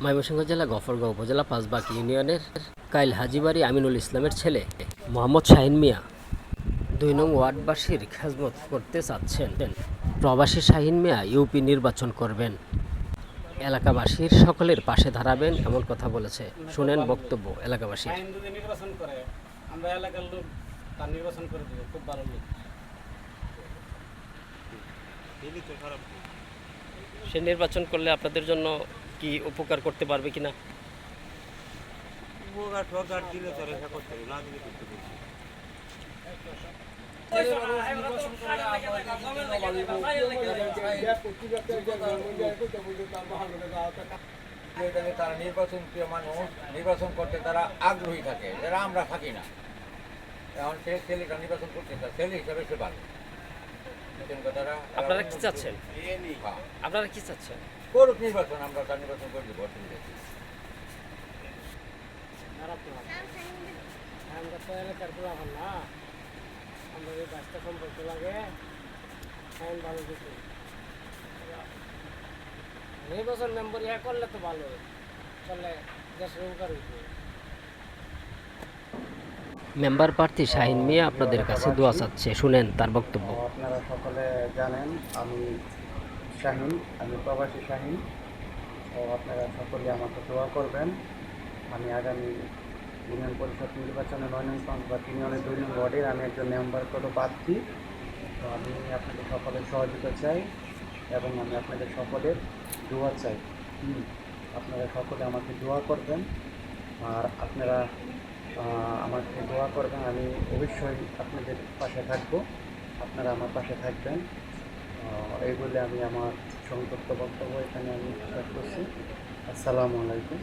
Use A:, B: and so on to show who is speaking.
A: ময়মনসিংহ জেলা গফরগাঁও উপজেলা পাঁচবাগ ইউনিয়নের কাইল হাজীবাড়ি আমিনুল ইসলামের ছেলে মোহাম্মদ শাহিন মিয়া ২ নং ওয়ার্ডবাসীর খেজমত করতে চাচ্ছেন। প্রবাসী শাহিন মিয়া ইউপি নির্বাচন করবেন, এলাকাবাসীর সকলের পাশে দাঁড়াবেন এমন কথা বলেছে। শুনেন বক্তব্য এলাকাবাসী।
B: আমরা এলাকার লোক তার নির্বাচন করে দেবো, খুব ভালো লোক।
A: সে নির্বাচন করলে আপনাদের জন্য কি উপকার করতে পারবে কিনা?
B: উপকার সরকার দিলে তো রেখা করতে হবে, না দিলে করতে হবে।
C: তারা নির্বাচন প্রিয় মানুষ, নির্বাচন করতে তারা আগ্রহী থাকে, যারা আমরা থাকি না। এখন সে ছেলেটা নির্বাচন করতে চায়, ছেলে হিসাবে সে ভালো।
A: আপনারা কি চাচ্ছেন? আপনারা কি চাচ্ছেন?
C: করুক নির্বাচন, আমরা তার নির্বাচন করে দেবো।
B: আমরা তো এলাকার পুরো এখন না, আমরা এই গাছটা সম্পর্কে লাগে ভালো কিছু নির্বাচন মেম্বার ইয়া করলে তো ভালো, করলে দেশের উপকার হইত।
A: মেম্বার প্রার্থী শাহিন মিয়া আপনাদের কাছে দোয়া চাচ্ছে, শুনেন তার বক্তব্য।
D: আপনারা সকলে জানেন আমি শাহিন, আমি প্রবাসী শাহিন। তো আপনারা সকলে আমাকে দোয়া করবেন। আমি আগামী ইউনিয়ন পরিষদ নির্বাচনে ৯ নং পাঁচবাগ ইউনিয়নের ২ নং ওয়ার্ডের আমি একজন মেম্বার করে প্রার্থী। তো আমি আপনাদের সকলের সহযোগিতা চাই এবং আমি আপনাদের সকলের দোয়া চাই। আপনারা সকলে আমাকে দোয়া করবেন, আর আপনারা আমাকে দোয়া করবেন। আমি অবশ্যই আপনাদের পাশে থাকব, আপনারা আমার পাশে থাকবেন। এই বলে আমি আমার সংক্ষিপ্ত বক্তব্য এখানে আমি শেষ করছি। আসসালামু আলাইকুম।